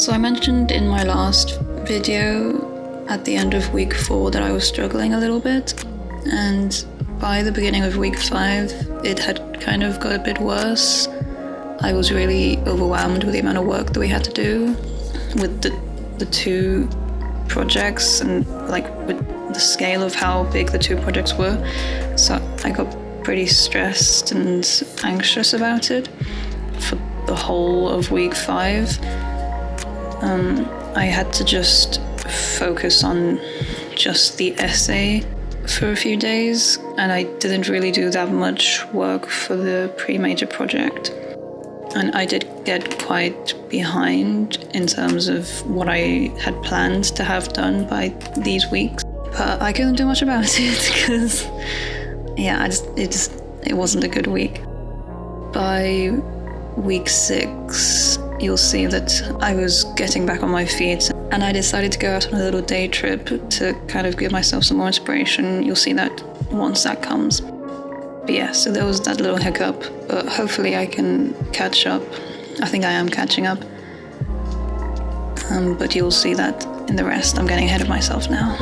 So I mentioned in my last video at the end of week 4 that I was struggling a little bit, and by the beginning of week 5 it had kind of got a bit worse. I was really overwhelmed with the amount of work that we had to do with the 2 projects and like with the scale of how big the 2 projects were. So I got pretty stressed and anxious about it for the whole of week 5. I had to just focus on just the essay for a few days, and I didn't really do that much work for the pre-major project. And I did get quite behind in terms of what I had planned to have done by these weeks. But I couldn't do much about it because, yeah, it wasn't a good week. By week 6, you'll see that I was getting back on my feet, and I decided to go out on a little day trip to kind of give myself some more inspiration. You'll see that once that comes. But yeah, so there was that little hiccup, but hopefully I can catch up. I think I am catching up. But you'll see that in the rest. I'm getting ahead of myself now.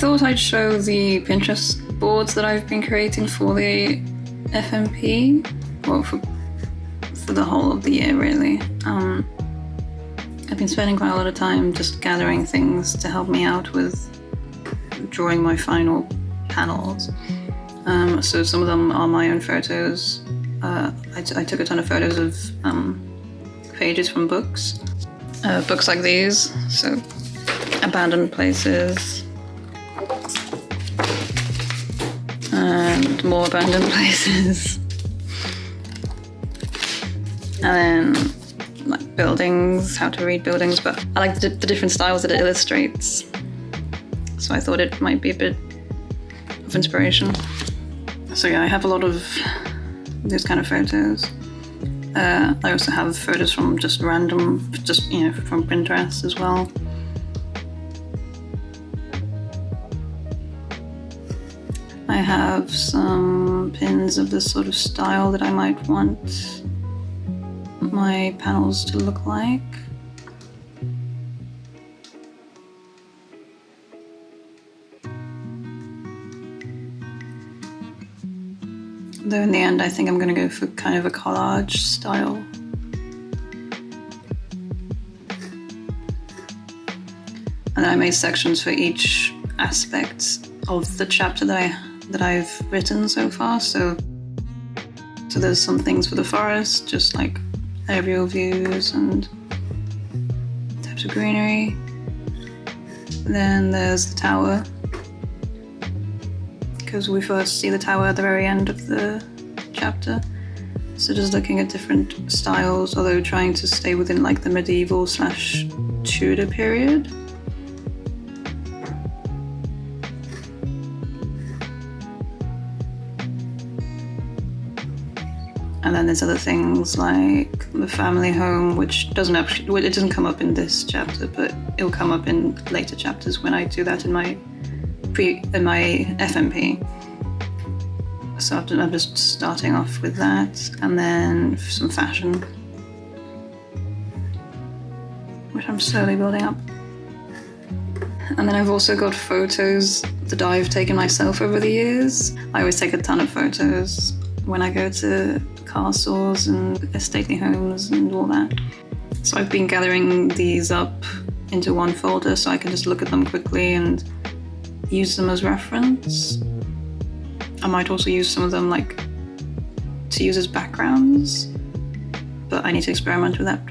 thought I'd show the Pinterest boards that I've been creating for the FMP, well, for the whole of the year, really. I've been spending quite a lot of time just gathering things to help me out with drawing my final panels. So some of them are my own photos. I took a ton of photos of pages from books. Books like these, so abandoned places, and more abandoned places, and then like buildings, how to read buildings, but I like the different styles that it illustrates, so I thought it might be a bit of inspiration. So yeah, I have a lot of those kind of photos. I also have photos from just random, from Pinterest as well. I have some pins of this sort of style that I might want my panels to look like. Though in the end I think I'm going to go for kind of a collage style. And then I made sections for each aspect of the chapter that I've written so far. So there's some things for the forest, just like aerial views and types of greenery. Then there's the tower, because we first see the tower at the very end of the chapter. So just looking at different styles, although trying to stay within like the medieval / Tudor period. And then there's other things like the family home, which it doesn't come up in this chapter, but it'll come up in later chapters when I do that in my FMP. So I'm just starting off with that, and then some fashion, which I'm slowly building up. And then I've also got photos that I've taken myself over the years. I always take a ton of photos when I go to castles and stately homes and all that. So I've been gathering these up into one folder so I can just look at them quickly and use them as reference. I might also use some of them to use as backgrounds, but I need to experiment with that.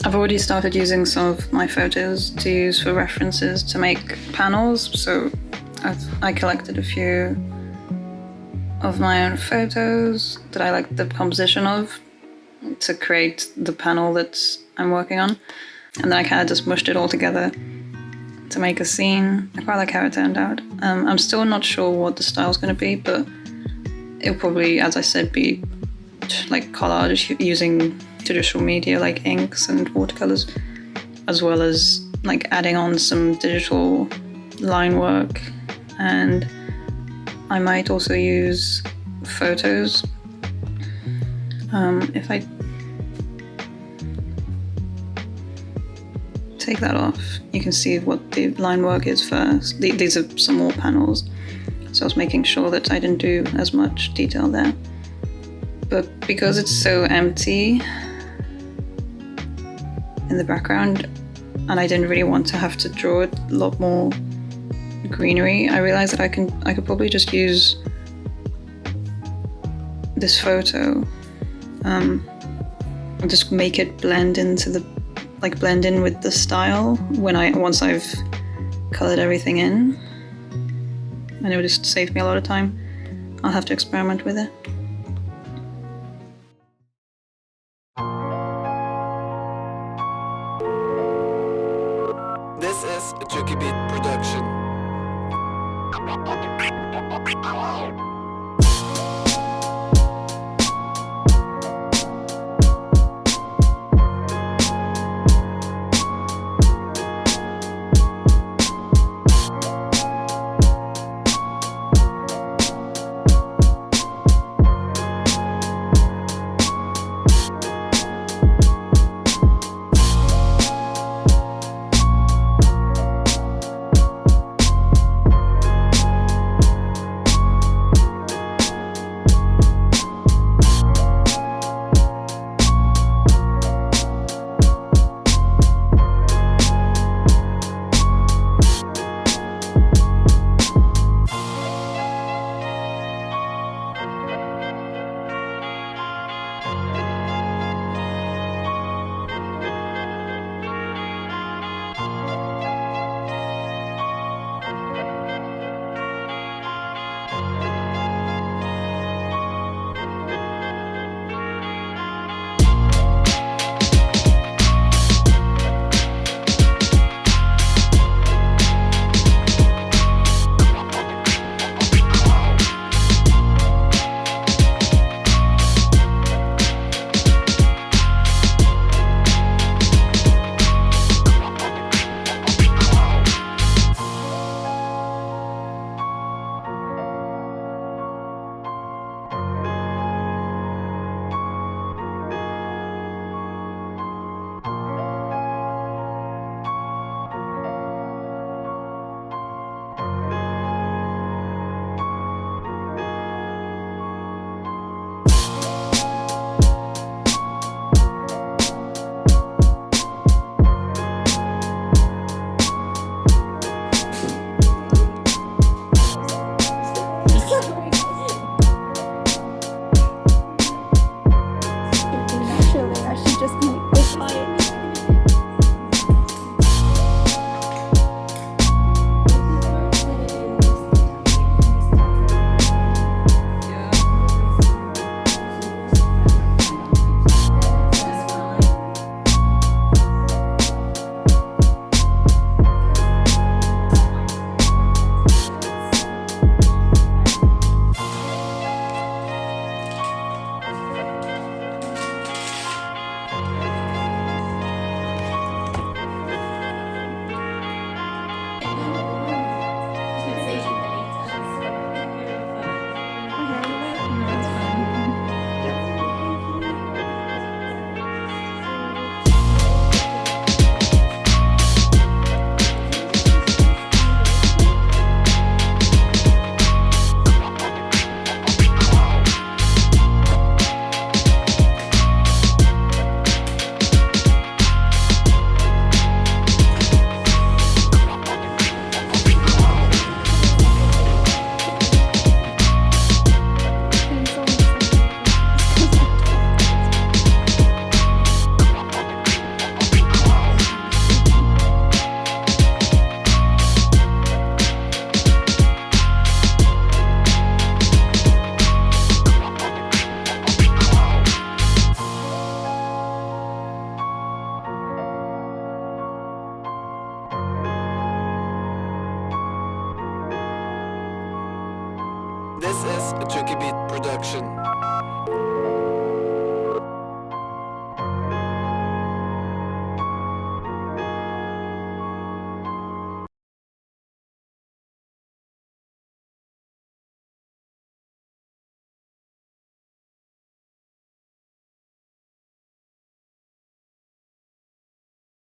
I've already started using some of my photos to use for references to make panels, so I collected a few of my own photos that I like the composition of to create the panel that I'm working on, and then I kind of just mushed it all together to make a scene. I quite like how it turned out. I'm still not sure what the style's going to be, but it'll probably, as I said, be like collage using traditional media like inks and watercolors, as well as like adding on some digital line work, and I might also use photos. If I take that off, you can see what the line work is first. These are some more panels, so I was making sure that I didn't do as much detail there. But because it's so empty in the background, and I didn't really want to have to draw a lot more greenery, I realized that I could probably just use this photo, and just make it blend in with the style once I've colored everything in, and it would just save me a lot of time. I'll have to experiment with it. This is a Tricky Beat production. production.